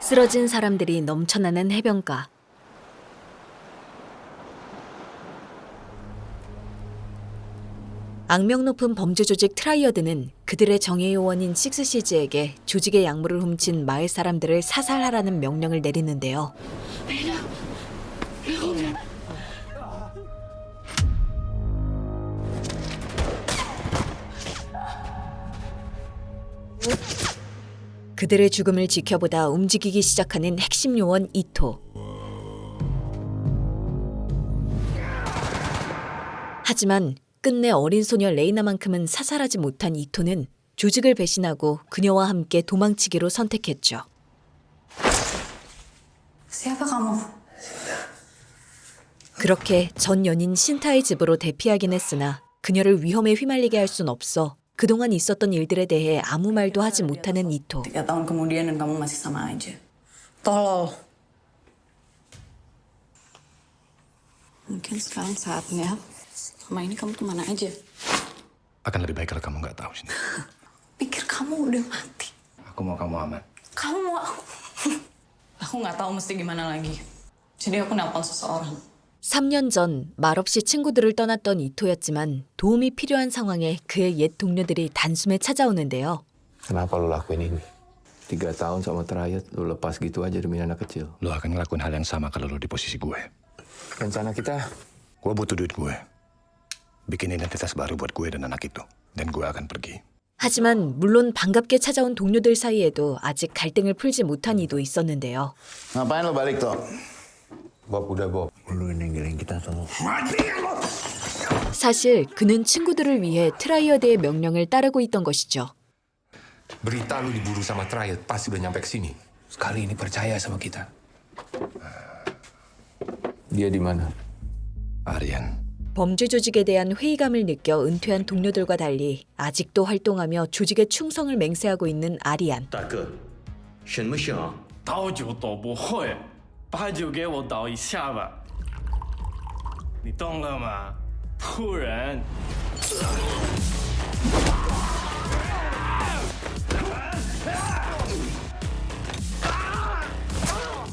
쓰러진 사람들이 넘쳐나는 해변가. 악명 높은 범죄 조직 트라이어드는 그들의 정예 요원인 식스시즈에게 조직의 약물을 훔친 마을 사람들을 사살하라는 명령을 내리는데요. 그들의 죽음을 지켜보다 움직이기 시작하는 핵심 요원 이토. 하지만 끝내 어린 소녀 레이나만큼은 사살하지 못한 이토는 조직을 배신하고 그녀와 함께 도망치기로 선택했죠. Siapa kamu? 그렇게 전 연인 신타의 집으로 대피하긴 했으나 그녀를 위험에 휘말리게 할 순 없어 그동안 있었던 일들에 대해 아무 말도 하지 못하는 이토. 3 tahun kemudian dan kamu masih sama aja. Tolol. Mungkin sekarang saatnya selama ini kamu kemana aja? Akan lebih baik kalau kamu nggak tahu, Cinta. Pikir kamu udah mati. Aku mau kamu aman. Kamu mau aku nggak tahu mesti gimana lagi. Jadi aku nelpon seseorang. 3년 전 말없이 친구들을 떠났던 이토였지만 도움이 필요한 상황에 그의 옛 동료들이 단숨에 찾아오는데요. Kenapa lo lakuin ini? 3 tahun sama Triad, lo lepas gitu aja demi anak kecil. Lo akan ngelakuin hal yang sama kalau lo di posisi gue. Rencana kita, Gue butuh duit gue. Bikin identitas baru buat gue dan anak itu. Dan gue akan pergi. 하지만 물론 반갑게 찾아온 동료들 사이에도 아직 갈등을 풀지 못한 이도 있었는데요. Ngapain lo balik tuh? Bob udah Bob. Lu ninggalin kita tuh. 사실 그는 친구들을 위해 트라이어드의 명령을 따르고 있던 것이죠. Berita lu diburu sama Triad pasti udah nyampe ke sini. Sekali ini percaya sama kita. Dia di mana? Aryan. 범죄 조직에 대한 회의감을 느껴 은퇴한 동료들과 달리 아직도 활동하며 조직에 충성을 맹세하고 있는 아리안. 大哥，行不行啊？倒酒都不会，把酒给我倒一下吧。你懂了吗？仆人。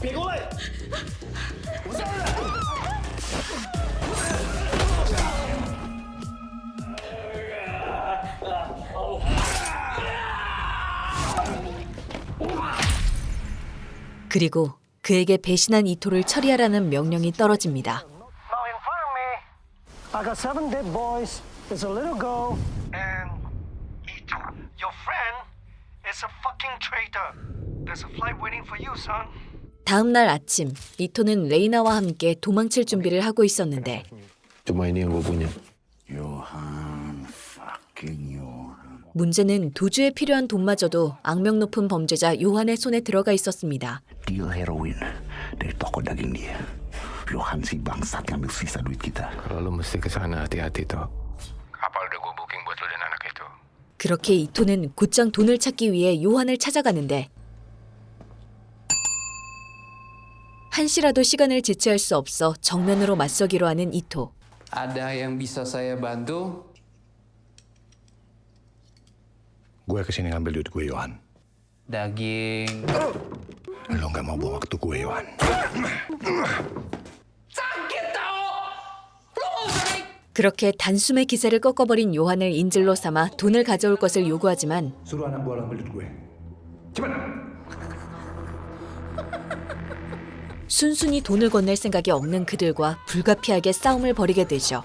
别过来！ 그리고 그에게 배신한 이토를 처리하라는 명령이 떨어집니다. Now in front of me, I got 7 dead boys. There's a little girl. And Ito, your friend, is a fucking traitor. There's a flight waiting for you, son. 다음 날 아침, 이토는 레이나와 함께 도망칠 준비를 하고 있었는데 Cuma ini yang gue punya. Johan, fucking Johan. 문제는 도주에 필요한 돈마저도 악명 높은 범죄자 요한의 손에 들어가 있었습니다. Deal heroin dari toko daging dia. Johan si bangsat ngambil sisa duit kita. Kalau lo mesti ke sana hati-hati toh. Kapal udah gue booking buat lu dan anak itu. 그렇게 이토는 곧장 돈을 찾기 위해 요한을 찾아가는데 한시라도 시간을 지체할 수 없어 정면으로 맞서기로 하는 이토. Ada yang bisa saya bantu? Gue kesini ngambil duit gue, Yohan. Daging. Lo nggak mau buang waktu gue, Yohan. 그렇게 단숨에 기세를 꺾어버린 요한을 인질로 삼아 돈을 가져올 것을 요구하지만 Suruh anak buah ambil duit gue. Cepat. 순순히 돈을 건넬 생각이 없는 그들과 불가피하게 싸움을 벌이게 되죠.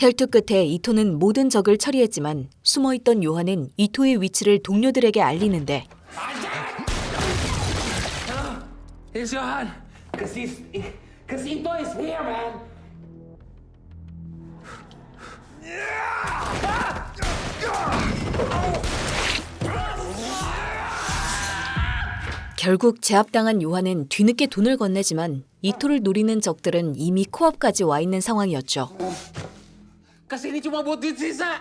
혈투 끝에 이토는 모든 적을 처리했지만 숨어있던 요한은 이토의 위치를 동료들에게 알리는데 It's Johan. Cause Ito is here, man. 결국 제압당한 요한은 뒤늦게 돈을 건네지만 이토를 노리는 적들은 이미 코앞까지 와 있는 상황이었죠. Kasi ini cuma buat duit sisa.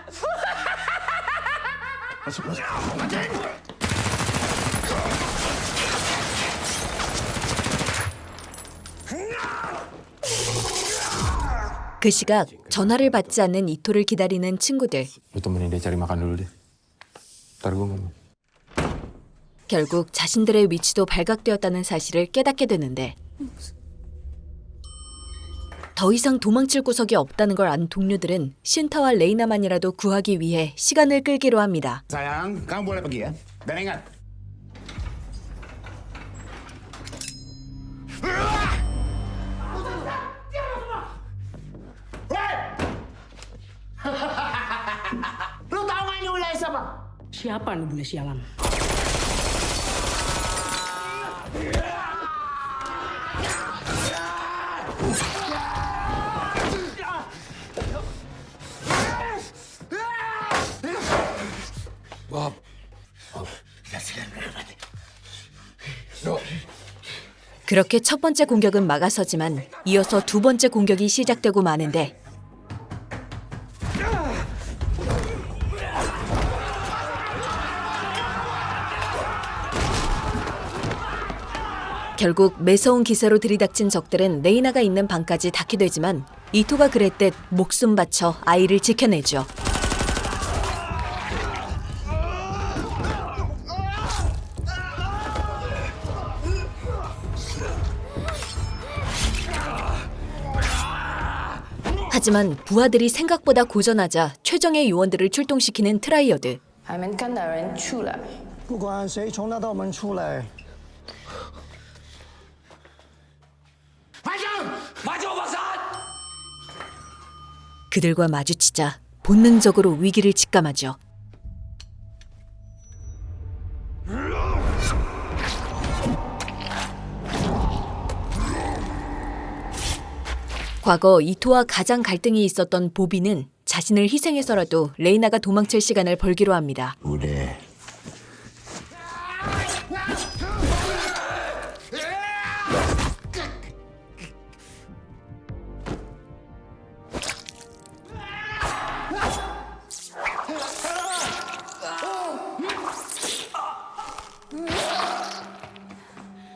그 시각 전화를 받지 않는 이토를 기다리는 친구들. Lu temenin dia cari makan dulu deh. Ntar gue ngomong. 결국 자신들의 위치도 발각되었다는 사실을 깨닫게 되는데 더 이상 도망칠 구석이 없다는 걸 안 동료들은 신타와 레이나만이라도 구하기 위해 시간을 끌기로 합니다. Sayang, kamu boleh pergi ya. Dan ingat, Lu tahu nggak ini wilayah siapa? Siapa nih bule sialan? 그렇게 첫 번째 공격은 막아서지만 이어서 두 번째 공격이 시작되고 마는데 결국 매서운 기세로 들이닥친 적들은 레이나가 있는 방까지 닿게 되지만 이토가 그랬듯 목숨 바쳐 아이를 지켜내죠. 하지만 부하들이 생각보다 고전하자 최정예 요원들을 출동시키는 트라이어드. 还没看到人出来。不管谁从那道门出来， 그들과 마주치자 본능적으로 위기를 직감하죠. 과거 이토와 가장 갈등이 있었던 보비는 자신을 희생해서라도 레이나가 도망칠 시간을 벌기로 합니다. udah.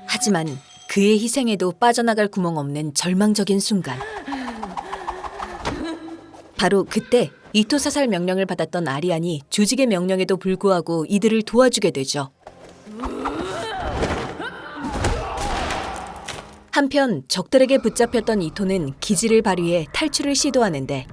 하지만 그의 희생에도 빠져나갈 구멍 없는 절망적인 순간. 바로 그때 이토 사살 명령을 받았던 아리안이 조직의 명령에도 불구하고 이들을 도와주게 되죠. 한편 적들에게 붙잡혔던 이토는 기지를 발휘해 탈출을 시도하는데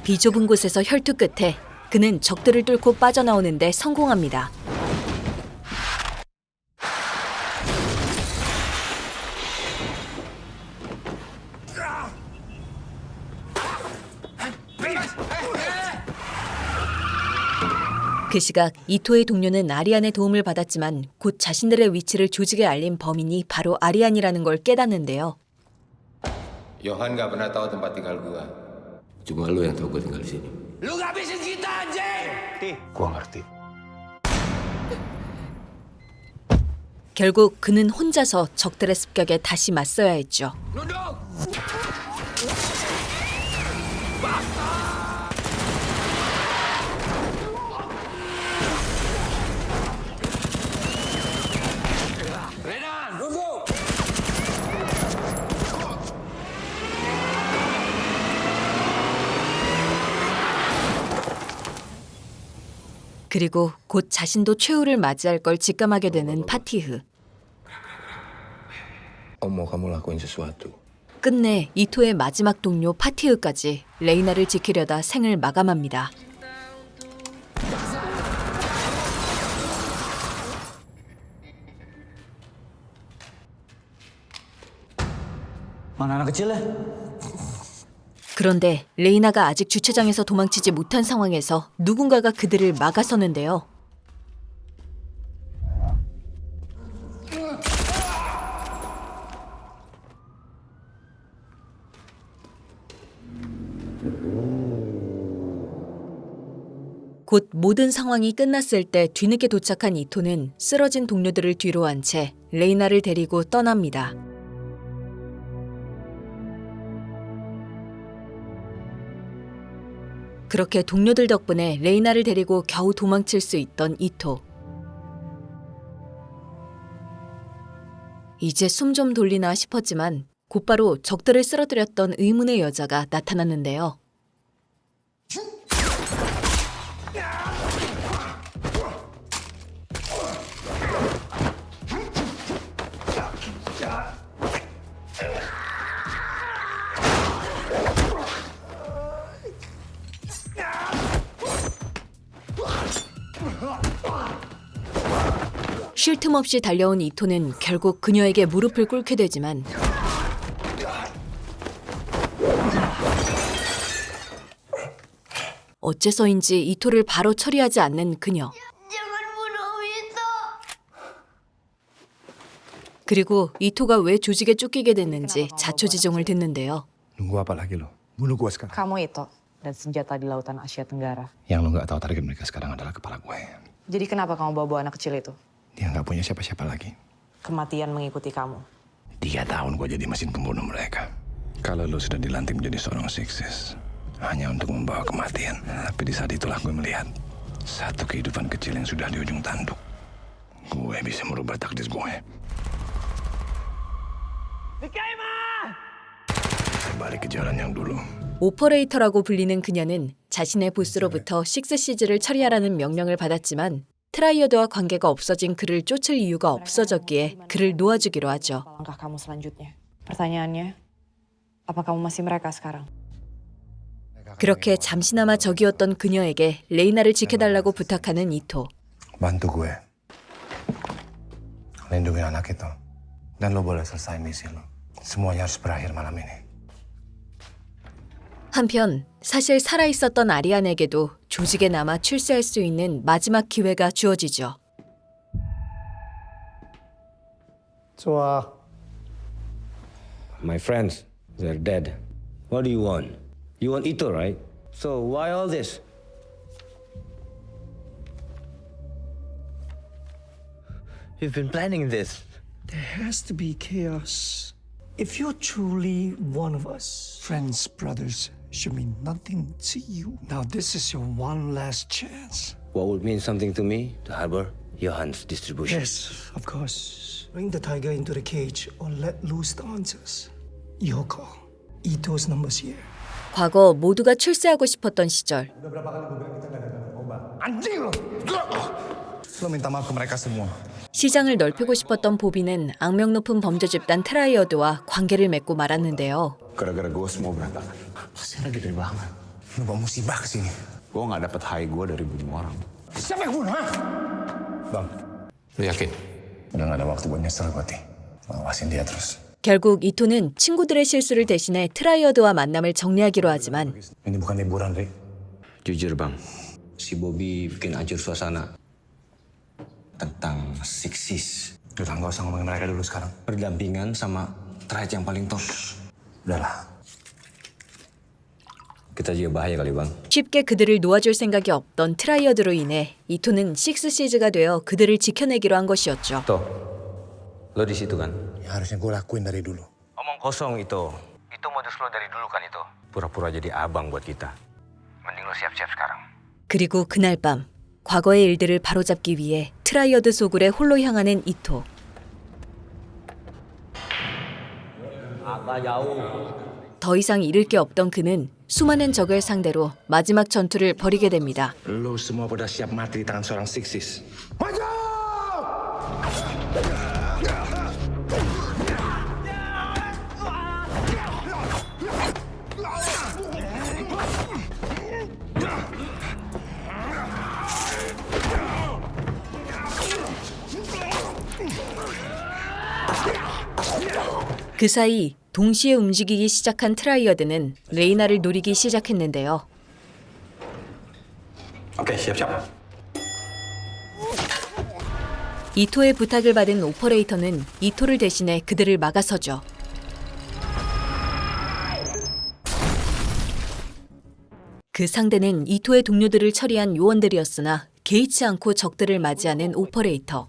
비좁은 곳에서 혈투 끝에 그는 적들을 뚫고 빠져나오는데 성공합니다. 그 시각 이토의 동료는 아리안의 도움을 받았지만 곧 자신들의 위치를 조직에 알린 범인이 바로 아리안이라는 걸 깨닫는데요. Johan nggak pernah tahu tempat tinggal gua. Cuma lu yang tahu gua tinggal di sini. Lu ngabisin kita anjing! Gua ngerti. 결국 그는 혼자서 적들의 습격에 다시 맞서야 했죠. Nunduk! Renan, nunduk! 그리고 곧 자신도 최후를 맞이할 걸 직감하게 되는 파티흐. Om mau kamu lakuin sesuatu. 끝내 이토의 마지막 동료 파티흐까지 레이나를 지키려다 생을 마감합니다. Mana anak kecil ya? 그런데 레이나가 아직 주차장에서 도망치지 못한 상황에서 누군가가 그들을 막아서는데요. 곧 모든 상황이 끝났을 때 뒤늦게 도착한 이토는 쓰러진 동료들을 뒤로 한 채 레이나를 데리고 떠납니다. 그렇게 동료들 덕분에 레이나를 데리고 겨우 도망칠 수 있던 이토. 이제 숨 좀 돌리나 싶었지만 곧바로 적들을 쓰러뜨렸던 의문의 여자가 나타났는데요. 쉴 틈 없이 달려온 이토는 결국 그녀에게 무릎을 꿇게 되지만 어째서인지 이토를 바로 처리하지 않는 그녀. 그리고 이토가 왜 조직에 쫓기게 됐는지 자초지종을 듣는데요. Nunggu apa lagi lo? Bunuh gue sekarang. Kamu itu dan senjata di lautan Asia Tenggara. Yang lo nggak tahu target mereka sekarang adalah kepala gue. Jadi kenapa kamu bawa anak kecil itu? Dia nggak punya siapa-siapa lagi. Kematian mengikuti kamu. 3 tahun gue jadi mesin pembunuh mereka. Kalau lo sudah dilantik menjadi seorang sukses, hanya untuk membawa kematian. Tapi di saat itulah gue melihat satu kehidupan kecil yang sudah di ujung tanduk. Gue bisa merubah takdir gue. Balik ke jalan yang dulu. 오퍼레이터라고 불리는 그녀는 자신의 보스로부터 식스시즈를 처리하라는 명령을 받았지만 트라이어드와 관계가 없어진 그를 쫓을 이유가 없어졌기에 그를 놓아주기로 하죠. Langkah kamu selanjutnya. Pertanyaannya, apa kamu masih mereka sekarang? 그렇게 잠시나마 적이었던 그녀에게 레이나를 지켜달라고 부탁하는 이토. Bantu gue. Lindungi anak itu. Dan lo boleh selesai misi lo. Semuanya harus berakhir malam ini. 한편 사실 살아있었던 아리안에게도 조직에 남아 출세할 수 있는 마지막 기회가 주어지죠. So, My friends, they're dead. What do you want? You want Ito, right? So why all this? We've been planning this. there has to be chaos. If you're truly one of us, friends, brothers, should mean nothing to you. Now this is your one last chance. What would mean something to me? To harbor Johan's distribution. Yes, of course. Bring the tiger into the cage or let loose the hunters. Your call. Ito's number's here. 과거 모두가 출세하고 싶었던 시절. Anjing lo! Lo minta maaf ke mereka semua. 시장을 넓히고 싶었던 보비는 악명 높은 범죄 집단 트라이어드와 관계를 맺고 말았는데요. Gara-gara gue semua berantakan. Pasti lagi gede banget. Lo bawa musibah ke sini. Gue nggak dapat high gue dari bunuh orang. Siapa yang bunuh, ha? Bang, Lo yakin? udah nggak ada waktu buat nyesel gue, Ti. Awasin dia terus. 결국 이토는 친구들의 실수를 대신해 트라이어드와 만남을 정리하기로 하지만 Ini bukan liburan, Rick. Jujur bang, si Bobby bikin hancur suasana. Tentang Sixes. Udah nggak usah ngomongin mereka dulu sekarang. Berdampingan sama triad yang paling top. Udahlah. Kita juga bahaya kali bang. 쉽게 그들을 놓아줄 생각이 없던 트라이어드로 인해 이토는 식스시즈가 되어 그들을 지켜내기로 한 것이었죠. Toh, lo di situ kan? Ya, harusnya gue lakuin dari dulu. Omong kosong itu. Itu modus lo dari dulu kan itu. Pura-pura jadi abang buat kita. Mending lo siap-siap sekarang. 그리고 그날 밤 과거의 일들을 바로잡기 위해 트라이어드 소굴에 홀로 향하는 이토. 더 이상 잃을 게 없던 그는 수많은 적을 상대로 마지막 전투를 벌이게 됩니다. Lo semua pada siap mati di tangan seorang Sixes. 그 사이 동시에 움직이기 시작한 트라이어드는 레이나를 노리기 시작했는데요. Oke, siap-siap. 이토의 부탁을 받은 오퍼레이터는 이토를 대신해 그들을 막아서죠. 그 상대는 이토의 동료들을 처리한 요원들이었으나 개의치 않고 적들을 맞이하는 오퍼레이터.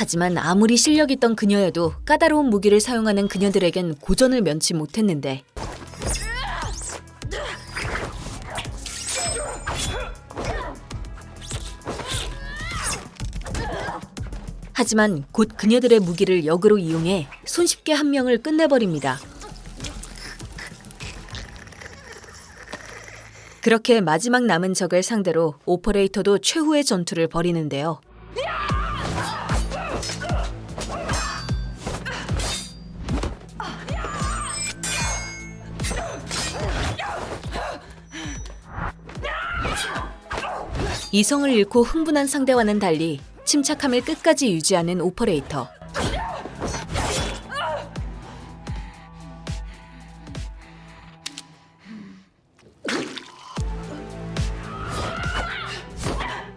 하지만 아무리 실력 있던 그녀여도 까다로운 무기를 사용하는 그녀들에겐 고전을 면치 못했는데 하지만 곧 그녀들의 무기를 역으로 이용해 손쉽게 한 명을 끝내버립니다. 그렇게 마지막 남은 적을 상대로 오퍼레이터도 최후의 전투를 벌이는데요. 이성을 잃고 흥분한 상대와는 달리 침착함을 끝까지 유지하는 오퍼레이터.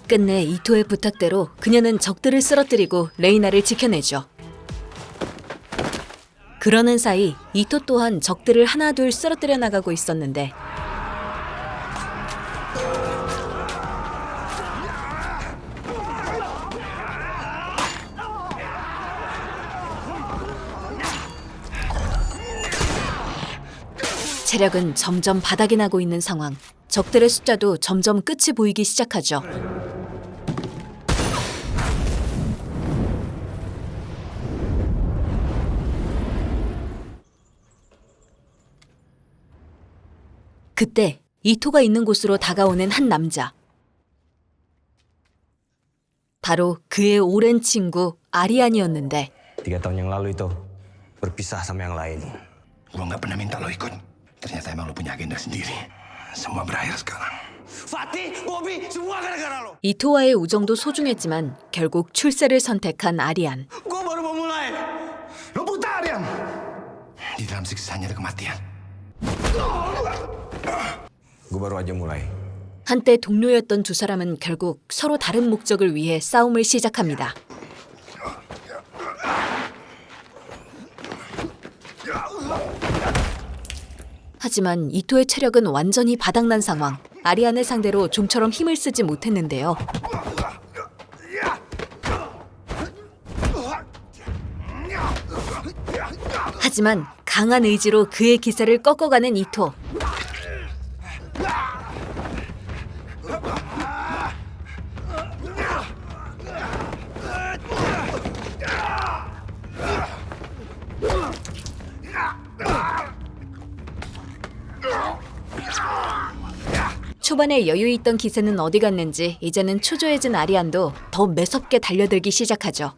끝내 이토의 부탁대로 그녀는 적들을 쓰러뜨리고 레이나를 지켜내죠. 그러는 사이 이토 또한 적들을 하나둘 쓰러뜨려 나가고 있었는데 체력은 점점 바닥이 나고 있는 상황. 적들의 숫자도 점점 끝이 보이기 시작하죠. 그때 이토가 있는 곳으로 다가오는 한 남자. 바로 그의 오랜 친구 아리안이었는데 3 tahun yang lalu itu berpisah sama yang lain. Gua nggak pernah minta lo ikut. Ternyata emang lo punya agenda sendiri. semua berakhir sekarang. Fatih, Bobby, semua gara-gara lo. 이토와의 우정도 소중했지만 결국 출세를 선택한 아리안. Gue baru mau mulai. Lo buta, Aryan! Di dalam siksanya ada kematian. Gue baru aja mulai. 한때 동료였던 두 사람은 결국 서로 다른 목적을 위해 싸움을 시작합니다. 하지만 이토의 체력은 완전히 바닥난 상황. 아리안을 상대로 좀처럼 힘을 쓰지 못했는데요. 하지만 강한 의지로 그의 기세를 꺾어가는 이토. 초반에 여유 있던 기세는 어디 갔는지 이제는 초조해진 아리안도 더 매섭게 달려들기 시작하죠.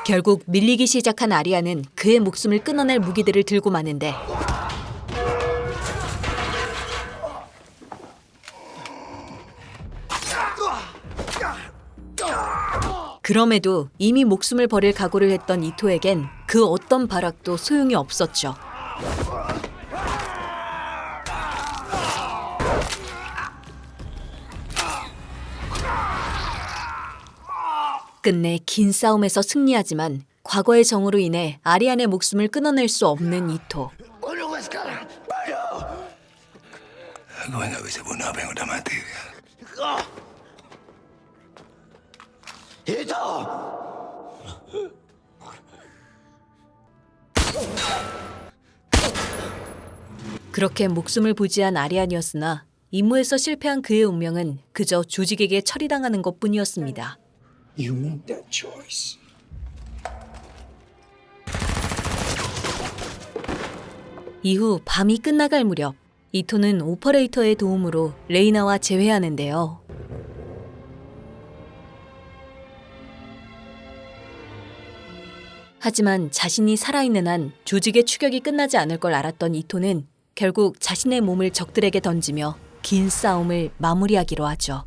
결국 밀리기 시작한 아리안은 그의 목숨을 끊어낼 무기들을 들고 마는데 그럼에도 이미 목숨을 버릴 각오를 했던 이토에겐 그 어떤 발악도 소용이 없었죠. 끝내 긴 싸움에서 승리하지만 과거의 정으로 인해 아리안의 목숨을 끊어낼 수 없는 이토. Gue nggak bisa bunuh apa yang udah mati. 그렇게 목숨을 부지한 아리안이었으나 임무에서 실패한 그의 운명은 그저 조직에게 처리당하는 것뿐이었습니다. You made that choice. 이후 밤이 끝나갈 무렵 이토는 오퍼레이터의 도움으로 레이나와 재회하는데요. 하지만 자신이 살아있는 한 조직의 추격이 끝나지 않을 걸 알았던 이토는 결국 자신의 몸을 적들에게 던지며 긴 싸움을 마무리하기로 하죠.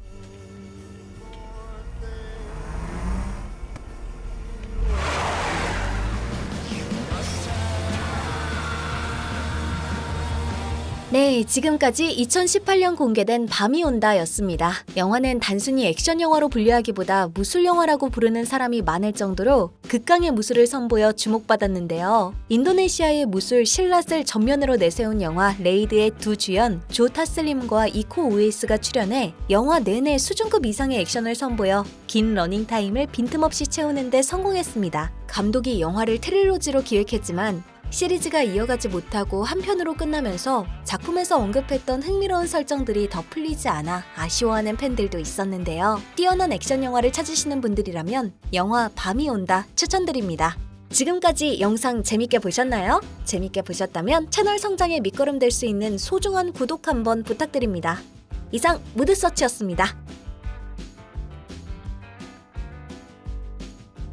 네, 지금까지 2018년 공개된 밤이 온다였습니다. 영화는 단순히 액션 영화로 분류하기보다 무술 영화라고 부르는 사람이 많을 정도로 극강의 무술을 선보여 주목받았는데요. 인도네시아의 무술 실랏을 전면으로 내세운 영화 레이드의 두 주연 조 타슬림과 이코 우에이스가 출연해 영화 내내 수준급 이상의 액션을 선보여 긴 러닝타임을 빈틈없이 채우는 데 성공했습니다. 감독이 영화를 트릴로지로 기획했지만 시리즈가 이어가지 못하고 한 편으로 끝나면서 작품에서 언급했던 흥미로운 설정들이 더 풀리지 않아 아쉬워하는 팬들도 있었는데요. 뛰어난 액션 영화를 찾으시는 분들이라면 영화 밤이 온다 추천드립니다. 지금까지 영상 재밌게 보셨나요? 재밌게 보셨다면 채널 성장에 밑거름 될 수 있는 소중한 구독 한번 부탁드립니다. 이상 무드서치였습니다.